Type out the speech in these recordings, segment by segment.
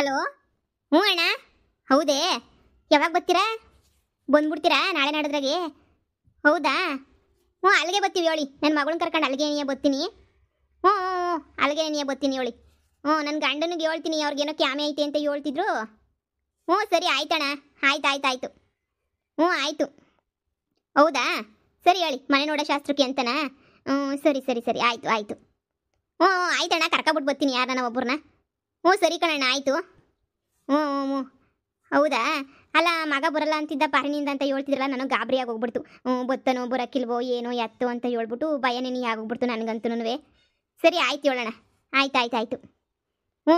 Hello. ಹ್ಞೂ ಅಣ್ಣ. ಹೌದೇ? ಯಾವಾಗ ಬರ್ತೀರಾ? ಬಂದ್ಬಿಡ್ತೀರಾ ನಾಳೆ ನಾಡಿದ್ರಾಗೆ? ಹೌದಾ? ಹ್ಞೂ ಅಲ್ಲಿಗೆ ಬರ್ತೀವಿ ಹೇಳಿ. ನನ್ನ ಮಗಳನ್ನ ಕರ್ಕೊಂಡು ಅಲ್ಲಿಗೆ ನೀಯ ಬರ್ತೀನಿ. ಹ್ಞೂ ಹ್ಞೂ ಹ್ಞೂ ಅಲ್ಲಿಗೆ ನೀಯ ಬರ್ತೀನಿ ಹೇಳಿ. ಹ್ಞೂ ನನ್ನ ಗಂಡನಿಗೆ ಹೇಳ್ತೀನಿ, ಅವ್ರಿಗೇನೋ ಕ್ಯಾಮೆ ಐತೆ ಅಂತ ಹೇಳ್ತಿದ್ರು. ಹ್ಞೂ ಸರಿ ಆಯ್ತಣ್ಣ. ಆಯ್ತು. ಹ್ಞೂ ಆಯಿತು. ಹೌದಾ? ಸರಿ ಹೇಳಿ, ಮನೆ ನೋಡೋ ಶಾಸ್ತ್ರಕ್ಕೆ ಅಂತನಾ? ಹ್ಞೂ ಸರಿ ಆಯಿತು. ಹ್ಞೂ ಆಯ್ತಣ್ಣ, ಕರ್ಕೊಬಿಟ್ಟು ಬರ್ತೀನಿ ಯಾರನ್ನ ಒಬ್ಬರನ್ನ. ಹ್ಞೂ ಸರಿ ಕಣಣ್ಣ, ಆಯಿತು. ಹ್ಞೂ ಹೌದಾ? ಅಲ್ಲ, ಮಗ ಬರಲ್ಲ ಅಂತಿದ್ದ ಪಾರಿನಿಂದ ಅಂತ ಹೇಳ್ತಿದ್ರಲ್ಲ, ನನಗೆ ಗಾಬರಿಯಾಗಿ ಹೋಗ್ಬಿಡ್ತು. ಬತ್ತನೋ ಬರೋಕ್ಕಿಲ್ವೋ ಏನೋ ಎತ್ತೋ ಅಂತ ಹೇಳ್ಬಿಟ್ಟು ಭಯನೇ ಆಗೋಗ್ಬಿಡ್ತು ನನಗಂತೂ. ಸರಿ ಆಯ್ತು ಹೇಳೋಣ. ಆಯ್ತು. ಹ್ಞೂ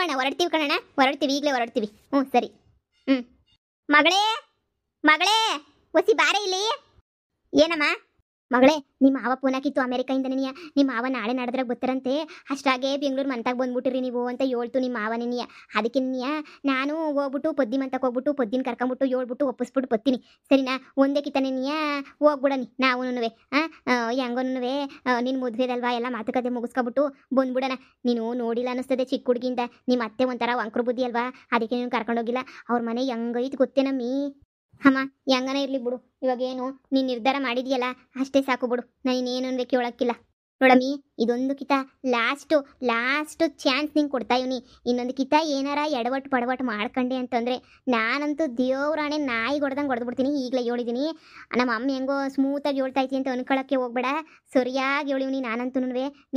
ಅಣ್ಣ, ಹೊರಡ್ತೀವಿ ಕಣಣ್ಣ, ಈಗಲೇ ಹೊರಡ್ತೀವಿ. ಹ್ಞೂ ಸರಿ. ಮಗಳೇ ಒಸಿ ಬಾರೆ ಇಲ್ಲಿ. ಏನಮ್ಮ? ಮಗಳೇ, ನಿಮ್ಮ ಮಾವ ಫೋನ್ ಹಾಕಿತ್ತು ಅಮೆರಿಕಾಯಿಂದ. ನಿಮ್ಮ ಮಾವ ನಾಳೆ ನಾಡಿದ್ರಾಗ ಬರ್ತಾರಂತೆ. ಅಷ್ಟಾಗೆ ಬೆಂಗಳೂರು ಮಂತಾಗ ಬಂದ್ಬಿಟ್ಟಿರಿ ನೀವು ಅಂತ ಹೇಳ್ತು ನಿಮ್ಮ ಮಾವ ನಿನ್ಯ. ಅದಕ್ಕೆ ನಾನು ಹೋಗ್ಬಿಟ್ಟು ಪದ್ದಿ ಮಂತಕ್ಕೆ ಹೋಗ್ಬಿಟ್ಟು ಪದ್ದಿನ ಕರ್ಕೊಂಬಿಟ್ಟು ಹೇಳ್ಬಿಟ್ಟು ಒಪ್ಪಿಸ್ಬಿಟ್ಟು ಬರ್ತೀನಿ. ಸರಿನಾ? ಒಂದೇ ಕಿತ್ತ ಹೋಗ್ಬಿಡನಿ ನಾವುನುವೆ. ಹೆಂಗೋನುವೆ ನಿನ್ನ ಮದುವೆದಲ್ವಾ, ಎಲ್ಲ ಮಾತುಕತೆ ಮುಗಿಸ್ಕೊಬಿಟ್ಟು ಬಂದ್ಬಿಡೋಣ. ನೀನು ನೋಡಿಲ್ಲ ಅನ್ನಿಸ್ತದೆ ಚಿಕ್ಕ ಹುಡುಗಿಂದ. ನಿಮ್ಮ ಅತ್ತೆ ಒಂಥರ ವಂಕ್ರ ಬುದ್ಧಿ ಅಲ್ವಾ, ಅದಕ್ಕೆ ನೀನು ಕರ್ಕೊಂಡೋಗಿಲ್ಲ. ಅವ್ರ ಮನೆ ಹೆಂಗೈತೆ ಗೊತ್ತೇನಮ್ಮಿ. ಅಮ್ಮ ಹೆಂಗನ ಇರಲಿ ಬಿಡು, ಇವಾಗೇನು ನೀನು ನಿರ್ಧಾರ ಮಾಡಿದ್ಯಲ್ಲ ಅಷ್ಟೇ ಸಾಕು ಬಿಡು. ನಾನಿನ್ನೇನು ಕೇಳೋಕ್ಕಿಲ್ಲ ನೋಡಮ್ಮಿ. ಇದೊಂದು ಕಿತ ಲಾಸ್ಟು ಚಾನ್ಸ್ ನಿಂಗೆ ಕೊಡ್ತಾ ಇವನಿ. ಇನ್ನೊಂದು ಕಿತ ಏನಾರ ಎಡವಟ್ಟು ಪಡವಟ್ಟು ಮಾಡ್ಕೊಂಡೆ ಅಂತಂದರೆ ನಾನಂತೂ ದೇವ್ರಾಣೆ ನಾಯಿ ಹೊಡೆದ್ಬಿಡ್ತೀನಿ. ಈಗಲೇ ಹೇಳಿದ್ದೀನಿ. ನಮ್ಮ ಅಮ್ಮ ಹೆಂಗೋ ಸ್ಮೂತಾಗಿ ಹೇಳ್ತಾಯ್ತಿ ಅಂತ ಅನ್ಕೊಳ್ಳೋಕ್ಕೆ ಹೋಗ್ಬೇಡ. ಸರಿಯಾಗಿ ಹೇಳಿವ್ನಿ ನಾನಂತೂ.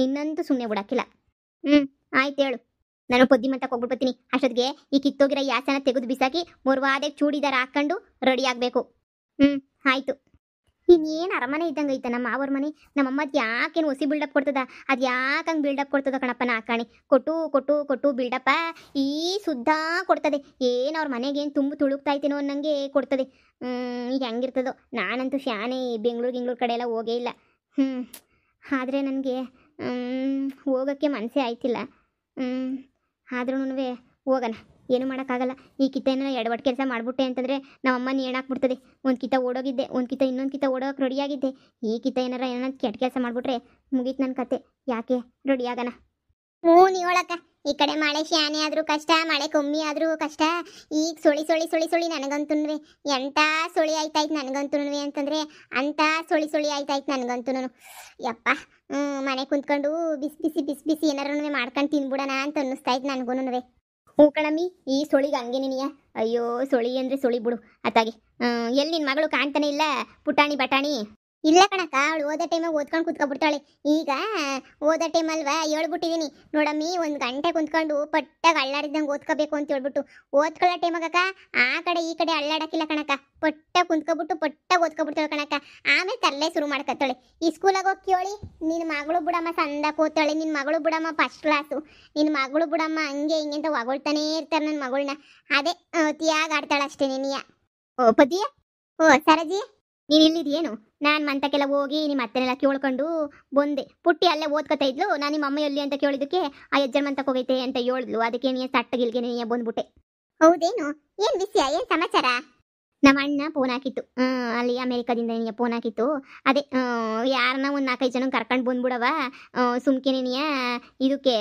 ನಿನ್ನಂತೂ ಸುಮ್ಮನೆ ಬಿಡೋಕ್ಕಿಲ್ಲ. ಆಯ್ತು ಹೇಳು. ನಾನು ಪದ್ದಿ ಮಂತಕ್ಕೆ ಹೋಗ್ಬಿಡ್ತೀನಿ. ಅಷ್ಟೊತ್ತಿಗೆ ಈ ಕಿತ್ತೋಗಿರೋ ಯಾಸನ ತೆಗೆದು ಬಿಸಾಕಿ ಮುರ್ವಾದೆ ಚೂಡಿದಾರ ಹಾಕೊಂಡು ರೆಡಿ ಆಗಬೇಕು. ಆಯಿತು. ಇನ್ನೇನು ಅರಮನೆ ಇದ್ದಂಗೆ ಐತೆ ನಮ್ಮ ಅವ್ರ ಮನೆ. ನಮ್ಮಮ್ಮ ಅದು ಯಾಕೇನು ಹೊಸಿ ಬಿಲ್ಡಪ್ ಕೊಡ್ತದ, ಅದು ಯಾಕೆ ಹಂಗೆ ಬಿಲ್ಡಪ್ ಕೊಡ್ತದ ಕಣಪ್ಪ. ನಾಕಾಣಿ ಕೊಟ್ಟು ಬಿಲ್ಡಪ್ಪ ಈ ಸುದ್ದ ಕೊಡ್ತದೆ. ಏನು ಅವ್ರ ಮನೆಗೇನು ತುಂಬ ತುಳುಕ್ತಾಯ್ತೇನೋ ಅನ್ನಂಗೆ ಕೊಡ್ತದೆ. ಈಗ ಹೆಂಗಿರ್ತದೋ. ನಾನಂತೂ ಶಾನೆ ಬೆಂಗಳೂರು ಕಡೆ ಎಲ್ಲ ಹೋಗೇ ಇಲ್ಲ. ಆದರೆ ನನಗೆ ಹೋಗೋಕ್ಕೆ ಮನಸ್ಸೇ ಆಯ್ತಿಲ್ಲ. ಆದ್ರೂ ಹೋಗೋಣ, ಏನು ಮಾಡೋಕ್ಕಾಗಲ್ಲ. ಈ ಕಿತ್ತ ಏನೋ ಎಡವಟ್ಟು ಕೆಲಸ ಮಾಡಿಬಿಟ್ಟೆ ಅಂತಂದರೆ ನಮ್ಮಮ್ಮ ನೇಣಾಕ್ಬಿಡ್ತದೆ. ಒಂದು ಕಿತ್ತ ಓಡೋಗಿದ್ದೆ, ಇನ್ನೊಂದು ಕಿತ್ತ ಓಡೋಕೆ ರೆಡಿಯಾಗಿದ್ದೆ. ಈ ಕಿತ್ತ ಏನೋ ಕೆಟ್ಟ ಕೆಲಸ ಮಾಡಿಬಿಟ್ರೆ ಮುಗೀತು ನನ್ನ ಕತೆ. ಯಾಕೆ ರೆಡಿ ಆಗೋಣ. ನೀವಳಕ್ಕ, ಈ ಕಡೆ ಮಳೆ ಶಾನೆ ಆದರೂ ಕಷ್ಟ, ಮಳೆ ಕಮ್ಮಿ ಆದರೂ ಕಷ್ಟ. ಈಗ ಸುಳಿ ನನಗಂತೂ ಎಂಥ ಸುಳಿ ಆಯ್ತಾಯ್ತು ನನಗಂತೂ ಅಂತಂದರೆ ಅಂಥ ಸುಳಿ ಆಯ್ತಾಯ್ತು ನನಗಂತೂ. ಯಪ್ಪ, ಮನೆ ಕುಂತ್ಕೊಂಡು ಬಿಸಿ ಏನಾರು ಮಾಡ್ಕೊಂಡು ತಿನ್ಬಿಡೋಣ ಅಂತ ಅನ್ನಿಸ್ತಾಯ್ತು ನನಗೂ. ಹ್ಞೂ ಕಣಮ್ಮಿ, ಈ ಸೊಳಿಗೆ ಹಂಗೆ ನಿನಯ. ಅಯ್ಯೋ ಸೊಳಿ ಅಂದರೆ ಸೊಳಿ ಬಿಡು ಅತ್ತಾಗೆ. ಎಲ್ಲಿ ನಿನ್ನ ಮಗಳು ಕಾಣ್ತಾನೆ ಇಲ್ಲ ಪುಟಾಣಿ ಬಟಾಣಿ? ಇಲ್ಲ ಕಣಕ್ಕ, ಅವಳು ಓದೋ ಟೈಮಾಗ ಓದ್ಕೊಂಡು ಕುತ್ಕೊಬಿಡ್ತಾಳೆ. ಈಗ ಓದೋ ಟೈಮಲ್ವಾ ಹೇಳ್ಬಿಟ್ಟಿದ್ದೀನಿ ನೋಡಮ್ಮಿ, 1 ಗಂಟೆ ಕುಂತ್ಕೊಂಡು ಪಟ್ಟಾಗ ಅಳ್ಳಾಡಿದಂಗೆ ಓದ್ಕೋಬೇಕು ಅಂತ ಹೇಳ್ಬಿಟ್ಟು. ಓದ್ಕೊಳ್ಳೋ ಟೈಮಾಗಕ್ಕ ಆ ಕಡೆ ಈ ಕಡೆ ಅಳ್ಳಾಡಕ್ಕಿಲ್ಲ ಕಣಕ್ಕ. ಪಟ್ಟಾಗ ಓದ್ಕೊಬಿಡ್ತಾಳೆ ಕಣಕ್ಕ. ಆಮೇಲೆ ತರಲೆ ಶುರು ಮಾಡ್ಕೊತಾಳೆ. ಈ ಸ್ಕೂಲಾಗ ಹೋಗಿ ಕೇಳಿ, ನಿನ್ನ ಮಗಳು ಬಿಡಮ್ಮ ಸಂದಾಗ ಓದ್ತಾಳೆ, ನಿನ್ನ ಮಗಳು ಬಿಡಮ್ಮ ಫಸ್ಟ್ ಕ್ಲಾಸು, ನಿನ್ನ ಮಗಳು ಬಿಡಮ್ಮ ಹಂಗೆ ಹಿಂಗೆ ಅಂತ ಹೊಗಳ್ತಾನೇ ಇರ್ತಾರೆ ನನ್ನ ಮಗಳನ್ನ. ಅದೇ ಅತಿಯಾಗಿ ಆಡ್ತಾಳೆ ಅಷ್ಟೇ ನಿನಿಯ. ಓ ಪದಿಯ, ಓ ಸರಜಿ, ನೀನು ಇಲ್ಲಿದೇನು? ನಾನು ಮಂತಕ್ಕೆಲ್ಲ ಹೋಗಿ ನಿಮ್ಮ ಅತ್ತೆನೆಲ್ಲ ಕೇಳ್ಕೊಂಡು ಬಂದೆ. ಪುಟ್ಟಿ ಅಲ್ಲೇ ಓದ್ಕೊತಾ ಇದ್ಲು. ನಾನು ನಿಮ್ಮ ಅಮ್ಮ ಎಲ್ಲಿ ಅಂತ ಕೇಳಿದ್ದಕ್ಕೆ ಆ ಯಜ್ಜನ ಮಂತಕ್ಕೆ ಹೋಗೈತೆ ಅಂತ ಹೇಳಿದ್ಲು. ಅದಕ್ಕೆ ನೀನು ಸಟ್ಟಗಿಲ್ಗೆ ನೀನು ಬಂದ್ಬಿಟ್ಟೆ. ಹೌದೇನು? ಏನು ವಿಷಯ, ಏನು ಸಮಾಚಾರ? ನಮ್ಮ ಅಣ್ಣ ಫೋನ್ ಹಾಕಿತ್ತು, ಅಲ್ಲಿ ಅಮೇರಿಕಾದಿಂದ ನಿನಗೆ ಫೋನ್ ಹಾಕಿತ್ತು. ಅದೇ ಯಾರನ್ನ ಒಂದು 4-5 ಜನ ಕರ್ಕೊಂಡು ಬಂದ್ಬಿಡವ, ಸುಮ್ಕೆ ನೀನಿಯ ಇದಕ್ಕೆ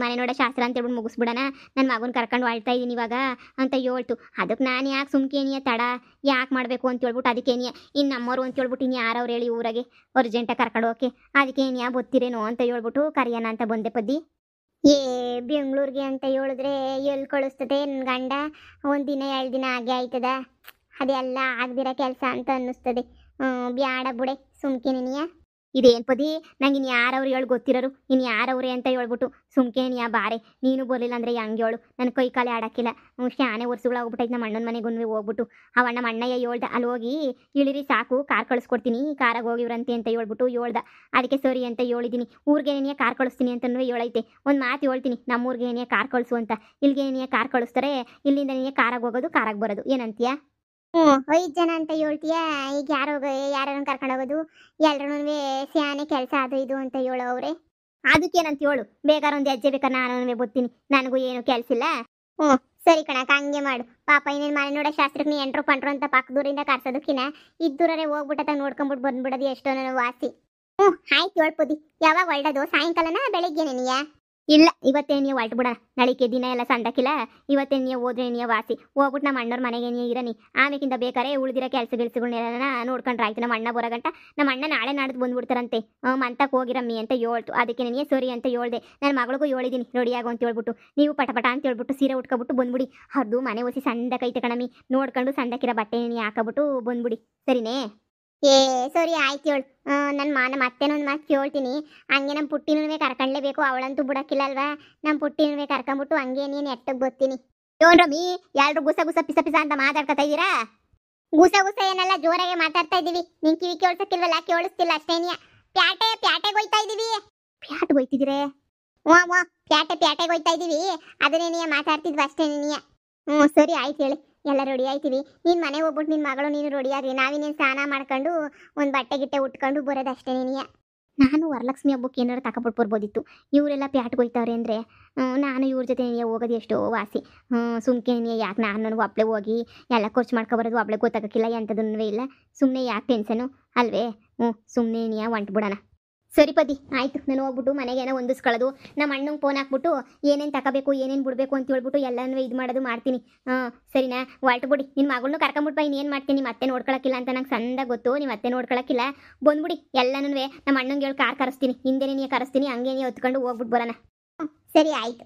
ಮನೆ ನೋಡೋ ಶಾಸ್ತ್ರ ಅಂತ ಹೇಳ್ಬಿಟ್ಟು ಮುಗಿಸ್ಬಿಡೋಣ, ನನ್ನ ಮಗನ ಕರ್ಕೊಂಡು ಆಳ್ತಾ ಇದ್ದೀನಿ ಇವಾಗ ಅಂತ ಹೇಳ್ತು. ಅದಕ್ಕೆ ನಾನು ಯಾಕೆ ಸುಮ್ಕೇನಿಯ ತಡ ಯಾಕೆ ಮಾಡಬೇಕು ಅಂತ ಹೇಳ್ಬಿಟ್ಟು ಅದಕ್ಕೇನಿಯ ಇನ್ನು ನಮ್ಮವರು ಅಂತ ಹೇಳ್ಬಿಟ್ಟು ಇನ್ನು ಯಾರವ್ರು ಹೇಳಿ ಊರಾಗೆ ಅರ್ಜೆಂಟಾಗಿ ಕರ್ಕೊಂಡು ಹೋಗಕ್ಕೆ. ಅದಕ್ಕೇನಿಯ ಗೊತ್ತಿರೇನೋ ಅಂತ ಹೇಳ್ಬಿಟ್ಟು ಕರಿಯೋಣ ಅಂತ ಬಂದೆ ಪದ್ದಿ. ಬೆಂಗಳೂರಿಗೆ ಅಂತ ಹೇಳಿದ್ರೆ ಎಲ್ಲಿ ಕಳಿಸ್ತದೆ ನನ್ನ ಗಂಡ? 1 ದಿನ 2 ದಿನ ಹಾಗೆ ಆಯ್ತದ? ಅದೆಲ್ಲ ಆಗದಿರೋ ಕೆಲಸ ಅಂತ ಅನ್ನಿಸ್ತದೆ. ಬ್ಯಾಡ ಬುಡೆ ಸುಮ್ಕೆ ನೀನಿಯ. ಇದೇನು ಪದಿ, ನಂಗೆ ಇನ್ನು ಯಾರವ್ರು ಹೇಳಿ ಗೊತ್ತಿರೋರು, ಇನ್ನು ಯಾರವ್ರೆ ಅಂತ ಹೇಳ್ಬಿಟ್ಟು ಸುಮ್ಕೆ ನೀ ಬಾರೆ. ನೀನು ಬರಲಿಲ್ಲ ಅಂದರೆ ಹೆಂಗೆ ಹೇಳು? ನನ್ನ ಕೈ ಕಾಲೇ ಆಡೋಕ್ಕಿಲ್ಲ. ಶಾನೆ ವರ್ಷಗಳಾಗ್ಬಿಟ್ಟೈತೆ. ನಮ್ಮ ಅಣ್ಣನ ಮನೆಗೂ ಹೋಗ್ಬಿಟ್ಟು ನಮ್ಮ ಅಣ್ಣಯ್ಯ ಹೇಳ್ದ, ಅಲ್ಲಿ ಹೋಗಿ ಇಳಿರಿ ಸಾಕು, ಕಾರ್ ಕಳಿಸ್ಕೊಡ್ತೀನಿ, ಕಾರಾಗ ಹೋಗಿವ್ರಂತೆ ಅಂತ ಹೇಳ್ಬಿಟ್ಟು ಹೇಳ್ದ. ಅದಕ್ಕೆ ಸರಿ ಅಂತ ಹೇಳಿದ್ದೀನಿ. ಊರಿಗೆ ಏನಿಯ ಕಾರ್ ಕಳಿಸ್ತೀನಿ ಅಂತನೂ ಹೇಳೈತೆ. ಒಂದು ಮಾತು ಹೇಳ್ತೀನಿ, ನಮ್ಮೂರಿಗೆ ಏನಿಯ ಕಾರ್ ಕಳಿಸು ಅಂತ. ಇಲ್ಲಿಗೆ ಏನಿಯ ಕಾರ್ ಕಳಿಸ್ತಾರೆ, ಇಲ್ಲಿಂದ ನೀನು ಕಾರಾಗ ಹೋಗೋದು, ಕಾರಾಗ ಬರೋದು. ಏನಂತೀಯ? 5 ಜನ ಅಂತ ಹೇಳ್ತೀಯ. ಈಗ ಯಾರನ್ನು ಕರ್ಕೊಂಡು ಹೋಗೋದು? ಎಲ್ರೂ ಸ್ಯಾನೆ ಕೆಲಸ ಅದು ಇದು ಅಂತ ಹೇಳೋವ್ರೆ. ಅದಕ್ಕೇನಂತ ಹೇಳು, ಬೇಕಾದ್ರೆ ಒಂದು ಹೆಜ್ಜೆ ಬೇಕಾದ್ರೆ ನಾನು ಬರ್ತೀನಿ, ನನಗೂ ಏನು ಕೆಲಸ ಇಲ್ಲ. ಸರಿ ಕಣಕ್ಕ, ಹಂಗೆ ಮಾಡು. ಪಾಪ ಇನ್ನೇನು ಮನೆ ನೋಡೋ ಶಾಸ್ತ್ರಕ್ಕೆ ನೀ ಎಂಟ್ರು ಪಂಟ್ರು ಅಂತ ಪಕ್ಕದೂರಿಂದ ಕರ್ಸೋದಕ್ಕಿನ ಇದ್ದೂರೇ ಹೋಗ್ಬಿಟ್ಟ ನೋಡ್ಕೊಂಬಿಟ್ಟು ಬಂದ್ಬಿಡೋದು ಎಷ್ಟೋ ನನ್ನ ವಾಸಿ. ಆಯ್ತು ಹೇಳ್ಬೋದು. ಯಾವಾಗ ಹೊರಡೋದು? ಸಾಯಂಕಾಲನ ಬೆಳಿಗ್ಗೆ ನೀಯ? ಇಲ್ಲ ಇವತ್ತೇ ನೀವು ಹೊರಟು ಬಿಡೋಣ. ನಾಳಿಕೆ ದಿನ ಎಲ್ಲ ಸಂದಕ್ಕಿಲ್ಲ. ಇವತ್ತೇ ನೀವು ಹೋದ್ರೆ ನೀವು ವಾಸಿ ಹೋಗ್ಬಿಟ್ಟು ನಮ್ಮ ಅಣ್ಣವ್ರ ಮನೆಗೆ ನೀವು ಇರನಿ. ಆಮೇಕಿಂತ ಬೇಕಾರೆ ಉಳಿದಿರೋ ಕೆಲಸಗಳನ್ನ ನೋಡ್ಕೊಂಡ್ರೆ ಆಯ್ತು. ನಮ್ಮ ಅಣ್ಣ ಬರೋಗಂಟ ನಮ್ಮ ಅಣ್ಣ ನಾಳೆ ನಾಡ್ದು ಬಂದ್ಬಿಡ್ತಾರಂತೆ. ಮಂತಕ್ಕೆ ಹೋಗಿರಮ್ಮಿ ಅಂತ ಹೇಳ್ತು. ಅದಕ್ಕೆ ನನಗೆ ಸರಿ ಅಂತ ಹೇಳ್ದೆ. ನನ್ನ ಮಗಳಿಗೂ ಹೇಳಿದ್ದೀನಿ ರೆಡಿಯಾಗು ಅಂತ ಹೇಳ್ಬಿಟ್ಟು. ನೀವು ಪಟ ಅಂತ ಹೇಳ್ಬಿಟ್ಟು ಸೀರೆ ಉಟ್ಕೊಬಿಟ್ಟು ಬಂದ್ಬಿಡಿ. ಅವ್ರದ್ದು ಮನೆ ಒಸಿ ಸಂದಕೈತೆ ಕಣಮ್ಮಿ. ನೋಡ್ಕೊಂಡು ಸಂದಕ್ಕಿರೋ ಬಟ್ಟೆ ನೀನು ಹಾಕಬಿಟ್ಟು ಬಂದ್ಬಿಡಿ, ಸರಿನೇ? ಏ ಸರಿ ಆಯ್ತು ಹೇಳು. ನನ್ನ ಮತ್ತೇನೊಂದು ಮಾತು ಕೇಳ್ತೀನಿ. ಹಂಗೆ ನಮ್ಮ ಪುಟ್ಟಿನೂ ಕರ್ಕೊಂಡ್ಲೇಬೇಕು. ಅವಳಂತೂ ಬಿಡಕ್ಕಿಲ್ಲ ಅಲ್ವಾ. ನಮ್ಮ ಪುಟ್ಟಿನೂ ಕರ್ಕೊಂಬಿಟ್ಟು ಹಂಗೆ ನೀನು ಎಟ್ಟಕ್ಕೆ ಬರ್ತೀನಿ. ಏನ್ ರಮ್ಮಿ ಎಲ್ರು ಗುಸ ಗುಸ ಪಿಸ ಪಿಸ ಅಂತ ಮಾತಾಡ್ಕೊತಾ ಇದ್ದೀರಾ? ಗುಸ ಗುಸ ಏನೆಲ್ಲ ಜೋರಾಗೆ ಮಾತಾಡ್ತಾ ಇದ್ದೀವಿ. ನಿನ್ ಕಿವಿ ಕೇಳಿಸಕ್ಕಿಲ್ವಲ್ಲ? ಕೇಳಿಸ್ತಿಲ್ಲ ಅಷ್ಟೇನಿಯ. ಪ್ಯಾಟೆಗೆ ಹೋಯ್ತಾ ಇದೀವಿ. ಪ್ಯಾಟ್ಗೆ ಹೋಯ್ತಿದ್ದೀರೇ? ಹ್ಞೂ ಪ್ಯಾಟೆಗೆ ಹೋಯ್ತಾ ಇದೀವಿ. ಅದನ್ನೇನಿಯ ಮಾತಾಡ್ತಿದ್ವಿ ಅಷ್ಟೇನಿಯ. ಸರಿ ಆಯ್ತು ಹೇಳಿ. ಎಲ್ಲ ರೆಡಿ ಆಯ್ತೀವಿ. ನೀನು ಮನೆಗೆ ಹೋಗ್ಬಿಟ್ಟು ನಿನ್ನ ಮಗಳು ನೀನು ರೆಡಿಯಾಗಿ ನಾವಿನೇನು ಸ್ನಾನ ಮಾಡ್ಕೊಂಡು ಒಂದು ಬಟ್ಟೆ ಗಿಟ್ಟೆ ಉಟ್ಕೊಂಡು ಬರೋದಷ್ಟೇ ನೀನಿಯ. ನಾನು ವರಲಕ್ಷ್ಮಿ ಹಬ್ಬಕ್ಕೆ ಏನಾರು ತಗೊಬಿಟ್ಟು ಬರ್ಬೋದಿತ್ತು. ಇವರೆಲ್ಲ ಪ್ಯಾಟ್ಗೆ ಹೋಯ್ತವ್ರೆ ಅಂದರೆ ನಾನು ಇವ್ರ ಜೊತೆ ಹೋಗೋದು ಎಷ್ಟೋ ವಾಸಿ. ಸುಮ್ಕೆ ಯಾಕೆ ನಾನು ಒಬ್ಳೆ ಹೋಗಿ ಎಲ್ಲ ಖರ್ಚು ಮಾಡ್ಕೊಬರೋದು ಒಬ್ಳೆ ಗೊತ್ತಾಗಕ್ಕಿಲ್ಲ, ಎಂಥದನ್ನೂ ಇಲ್ಲ. ಸುಮ್ಮನೆ ಯಾಕೆ ಟೆನ್ಷನು ಅಲ್ವೇ? ಸುಮ್ಮನೆ ಹೊಂಟ್ಬಿಡೋಣ. ಸರಿ ಪದಿ ಆಯ್ತು. ನಾನು ಹೋಗ್ಬಿಟ್ಟು ಮನೆಗೇನೋ ಹೊಂದಿಸ್ಕೊಳ್ಳೋದು, ನಮ್ಮ ಅಣ್ಣಂಗೆ ಫೋನ್ ಹಾಕ್ಬಿಟ್ಟು ಏನೇನು ತಗೋಬೇಕು ಏನೇನು ಬಿಡಬೇಕು ಅಂತ ಹೇಳ್ಬಿಟ್ಟು ಎಲ್ಲನೂ ಇದು ಮಾಡೋದು ಮಾಡ್ತೀನಿ. ಸರಿನಾ? ಹೊರಟು ಬಿಡಿ. ನಿನ್ನ ಮಗಳನ್ನೂ ಕರ್ಕೊಂಬಿಟ್ಟು ಇನ್ನೇನು ಮಾಡ್ತೀನಿ? ಮತ್ತೆ ನೋಡ್ಕೊಳಕ್ಕಿಲ್ಲ ಅಂತ ನಂಗೆ ಸಂದ ಗೊತ್ತು. ನೀವು ಮತ್ತೆ ನೋಡ್ಕೊಳಕ್ಕಿಲ್ಲ. ಬಂದ್ಬಿಡಿ ಎಲ್ಲನೂ. ನಮ್ಮ ಅಣ್ಣಂಗೆ ಹೇಳಿ ಕಾರ್ ಕರೆಸ್ತೀನಿ, ಹಿಂದೆ ನೀನು ಕರೆಸ್ತೀನಿ. ಹಂಗೆ ನೀವು ಹೊತ್ಕೊಂಡು ಹೋಗ್ಬಿಟ್ಟು ಬರೋಣ. ಸರಿ ಆಯ್ತು.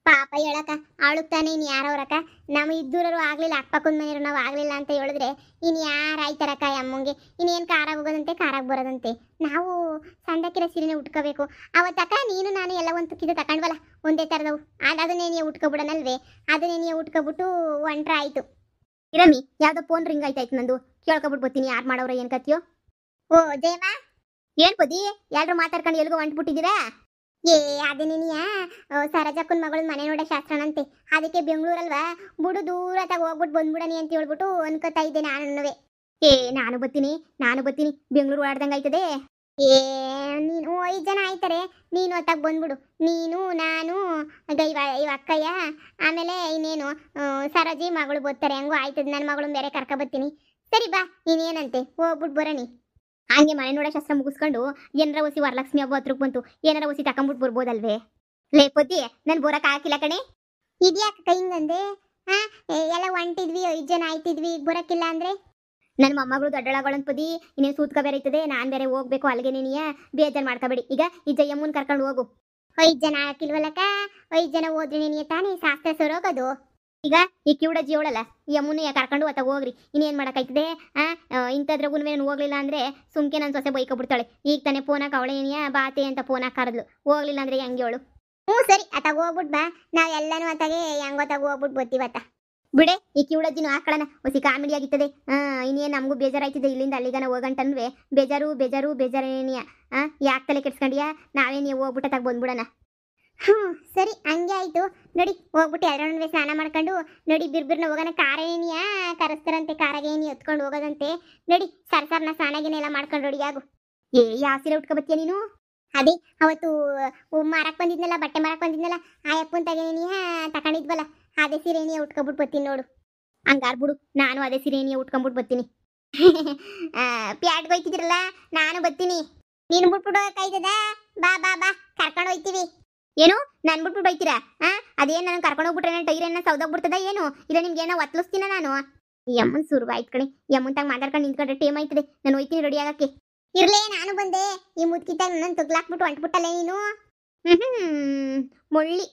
ಪಾಪ ಹೇಳಕ್ಕ ಅವಳಕ್ಕೆ ತಾನೇ ಇನ್ನು ಯಾರವ್ರಕ್ಕ? ನಮ್ಮ ಇದ್ದೂರರು ಆಗಲಿಲ್ಲ, ಅಕ್ಕಪಕ್ಕದ ಮನೆಯವರು ನಾವು ಆಗಲಿಲ್ಲ ಅಂತ ಹೇಳಿದ್ರೆ ಇನ್ನು ಯಾರು ಆಯ್ತಾರಕ್ಕ? ಅಮ್ಮಂಗೆ ಇನ್ನೇನು ಕಾರಾಗಿ ಹೋಗೋದಂತೆ ಕಾರಾಗಿ ಬರೋದಂತೆ. ನಾವು ಸಂದಕ್ಕಿರೋ ಸೀರೆನೇ ಉಟ್ಕೋಬೇಕು. ಅವತ್ತಕ್ಕ ನೀನು ನಾನು ಎಲ್ಲ ಒಂದು ತುಕ್ಕಿದ್ದು ತಗೊಂಡ್ವಲ್ಲ ಒಂದೇ ಥರದವು, ಅದನ್ನೇ ನೀವು ಉಟ್ಕೊಬಿಡೋಣಲ್ವೇ? ಅದನ್ನೇ ನೀವು ಉಟ್ಕೊಬಿಟ್ಟು ಒಂಟ್ರ ಆಯಿತು. ಇರಮ್ಮಿ ಯಾವುದೋ ಫೋನ್ ರಿಂಗ್ ಆಯ್ತಾಯ್ತು ನಂದು. ಕೇಳ್ಕೊಬಿಟ್ಟು ಬರ್ತೀನಿ ಯಾರು ಮಾಡೋರ ಏನು ಕತ್ತೀಯೋ. ಓ ಜಯಮ್ಮ ಏನು ಪದಿ ಎಲ್ಲರೂ ಮಾತಾಡ್ಕೊಂಡು ಎಲ್ಗೋ ಹೊಂಟ್ಬಿಟ್ಟಿದ್ದೀರಾ? ಏ ಅದೇನೇನಿಯ ಸರೋಜಕ್ಕನ ಮಗಳು ಮನೆ ನೋಡೋ ಶಾಸ್ತ್ರನಂತೆ. ಅದಕ್ಕೆ ಬೆಂಗಳೂರಲ್ವಾ ಬಿಡು ದೂರ ಹೋಗ್ಬಿಟ್ಟು ಬಂದ್ಬಿಡನಿ ಅಂತ ಹೇಳ್ಬಿಟ್ಟು ಅನ್ಕೋತಾ ಇದ್ದೆ ನಾನು. ನಾನು ಬರ್ತೀನಿ ಬೆಂಗಳೂರು ಓಡಾಡ್ದಂಗೆ ಆಯ್ತದೆ. ನೀನು 5 ಜನ ಆಯ್ತಾರೆ. ನೀನು ಹೊತ್ತಾಗ ಬಂದ್ಬಿಡು. ನೀನು ನಾನು ಇವ ಅಕ್ಕಯ್ಯ ಆಮೇಲೆ ಇನ್ನೇನು ಸರೋಜಿ ಮಗಳು ಬರ್ತಾರೆ. ಹೆಂಗೋ ಆಯ್ತದೆ. ನನ್ನ ಮಗಳು ಬೇರೆ ಕರ್ಕೊಬರ್ತೀನಿ. ಸರಿ ಬಾ, ನೀನೇನಂತೆ ಹೋಗ್ಬಿಟ್ಟು ಬರೋಣಿ. ಹಂಗೆ ಮನೆ ನೋಡೋ ಶಾಸ್ತ್ರ ಮುಗಿಸ್ಕೊಂಡು ಏನಾರ ಒಸಿ ವರಲಕ್ಷ್ಮಿ ಹಬ್ಬ ಹತ್ರಕ್ಕೆ ಬಂತು, ಏನಾರ ಒಸಿ ತಕೊಂಬಿಟ್ಟು ಬರ್ಬೋದಲ್ವೇ? ಲೇ ಪತಿ ನಾನು ಬರೋಕೆ ಹಾಕಿಲ್ಲ ಕಣೆ. ಇದ್ಯಾಕ ಹಿಂಗಂದೆ? ಎಲ್ಲ ಹೊಂಟಿದ್ವಿ 5 ಜನ ಆಯ್ತಿದ್ವಿ, ಈಗ ಬರೋಕ್ಕಿಲ್ಲ ಅಂದರೆ? ನನ್ನ ಮೊಮ್ಮಗಳು ದೊಡ್ಡಳಗಳಂತ ಪದಿ ಇನ್ನೇನು ಸೂತ್ಕ ಬೇರೆ ಐತದೆ. ನಾನು ಬೇರೆ ಹೋಗ್ಬೇಕು. ಅಲ್ಲಿಗೆ ನೀನಿಯ ಬೇಜಾರು ಮಾಡ್ಕೋಬೇಡಿ. ಈಗ ಈ ಜಯಮ್ಮನ ಕರ್ಕೊಂಡು ಹೋಗು. 5 ಜನ ಹಾಕಿಲ್ವಲ್ಲಕ್ಕ? 5 ಜನ ಹೋದ್ರೆ ನೀನಿಯ ತಾನೇ ಶಾಸ್ತ್ರ ಸರೋಗೋದು. ಈಗ ಈ ಕಿವುಡ ಜೀವಳಲ್ಲ ಈ ಅಮ್ಮನ ಕರ್ಕೊಂಡು ಹೊತ್ತಾಗ ಹೋಗ್ರಿ. ಇನ್ನೇನು ಮಾಡೋಕ್ಕಾಯ್ತದೆ? ಇಂಥದ್ರಾಗೂ ಹೋಗ್ಲಿಲ್ಲ ಅಂದರೆ ಸುಮ್ಕೆ ನನ್ನ ಸೊಸೆ ಬೈಕೊಬಿಡ್ತಾಳೆ. ಈಗ ತಾನೇ ಫೋನ್ ಹಾಕಿ ಅವಳೇ ಏನಿಯ ಬಾತೆ ಅಂತ ಫೋನ್ ಹಾಕಾರದ್ಲು. ಹೋಗ್ಲಿಲ್ಲ ಅಂದರೆ ಹೆಂಗೆ ಅವಳು? ಸರಿ ಅತ್ತಾಗ ಹೋಗ್ಬಿಟ್ಟು ಬಾ. ನಾವು ಎಲ್ಲನೂ ಅತ್ತಾಗೆ ಹೆಂಗೊತ್ತಾಗ ಹೋಗ್ಬಿಟ್ಟು ಬರ್ತೀವತ್ತ. ಬಿಡೆ ಈ ಕಿವುಡಜ್ಜಿನೂ ಹಾಕೊಳ್ಳೋಣ. ಹೊಸಿ ಕಾಮಿಡಿ ಆಗಿರ್ತದೆ. ಇನ್ನೇನು ನಮಗೂ ಬೇಜಾರಾಯ್ತಿದೆ. ಇಲ್ಲಿಂದ ಅಲ್ಲಿಗನ ಹೋಗಂಟನ್ವೇ ಬೇಜಾರೇನಿಯ. ಯಾಕೆ ತಲೆ ಕೆಡ್ಸ್ಕೊಂಡಿಯಾ? ನಾವೇ ನೀವು ಹೋಗ್ಬಿಟ್ಟು ಬಂದ್ಬಿಡೋಣ. ಸರಿ ಹಂಗೆ ಆಯ್ತು. ನೋಡಿ ಹೋಗ್ಬಿಟ್ಟು ಎಲ್ಲರೂ ಸ್ನಾನ ಮಾಡ್ಕೊಂಡು ನೋಡಿ ಬಿರ್ಬಿರ್ನ ಹೋಗೋಣ. ಕಾರೇನಿಯ ಕರೆಸ್ತಾರಂತೆ, ಕಾರಾಗೆ ಏನಿ ಎತ್ಕೊಂಡು ಹೋಗೋದಂತೆ. ನೋಡಿ ಸರ್ನ ಸ್ನಾನಗೇನೆಲ್ಲ ಮಾಡ್ಕೊಂಡು ರೆಡಿಯಾಗು. ಯಾವ ಸೀರೆ ಉಟ್ಕೊಬತ್ತೀಯ ನೀನು? ಅದೇ ಅವತ್ತು ಮಾರಕ್ಕೆ ಬಂದಿದ್ನಲ್ಲ, ಬಟ್ಟೆ ಮಾರಕ್ಕೆ ಬಂದಿದ್ನಲ್ಲ, ಆ ಅಪ್ಪನ ತಗೇನಿಯ ತಗೊಂಡಿದ್ವಲ್ಲ, ಅದೇ ಸೀರೆನಿಯ ಉಟ್ಕೊಬಿಟ್ಟು ಬರ್ತೀನಿ ನೋಡು. ಹಂಗಾರ್ಬಿಡು, ನಾನು ಅದೇ ಸೀರೆನಿಯ ಉಟ್ಕೊಂಬಿಟ್ಟು ಬರ್ತೀನಿ. ಪ್ಯಾಟ್ಗೆ ಹೋಯ್ತಿದ್ದೀರಲ್ಲ, ನಾನು ಬರ್ತೀನಿ. ನೀನು ಬಿಟ್ಬಿಟ್ಟು ಹೋಗಕ್ಕಾಯ್ತದ? ಬಾ ಬಾ ಬಾ ಕರ್ಕೊಂಡು ಹೋಯ್ತೀವಿ. ಏನು ನಾನು ಬಿಟ್ಬಿಟ್ಟು ಹೋಯ್ತೀರಾ? ಅದೇನು ನಾನು ಕರ್ಕೊಂಡು ಹೋಗ್ಬಿಟ್ರೆ ಟೈರನ್ನ ಸೌದೋಗ್ಬಿಡ್ತದ ಏನು? ಇಲ್ಲ ನಿಮ್ಗೆ ಏನೋ ಒತ್ತಲಿಸ್ತೀನ ನಾನು? ಯಮ್ಮನ್ ಸುರುವಾಯ್ತು ಕಣೆ. ಯಮ್ಮಂತಾಗ ಮಾತಾಡ್ಕೊಂಡು ನಿಂತ್ಕೊಂಡ್ರೆ ಟೇಮ್ ಆಯ್ತದೆ. ನಾನು ಹೋಯ್ತೀನಿ ರೆಡಿ ಆಗಕ್ಕೆ. ಇರ್ಲೇ ನಾನು ಬಂದೆ. ಈ ಮುದ್ಕಿತಾಗ ನನ್ನ ತೊಗ್ಲಾಕ್ಬಿಟ್ಟು ಹೊಂಟ್ಬಿಟ್ಟಲ್ಲೇ ನೀನು. ಮೊಳ್ಳಿ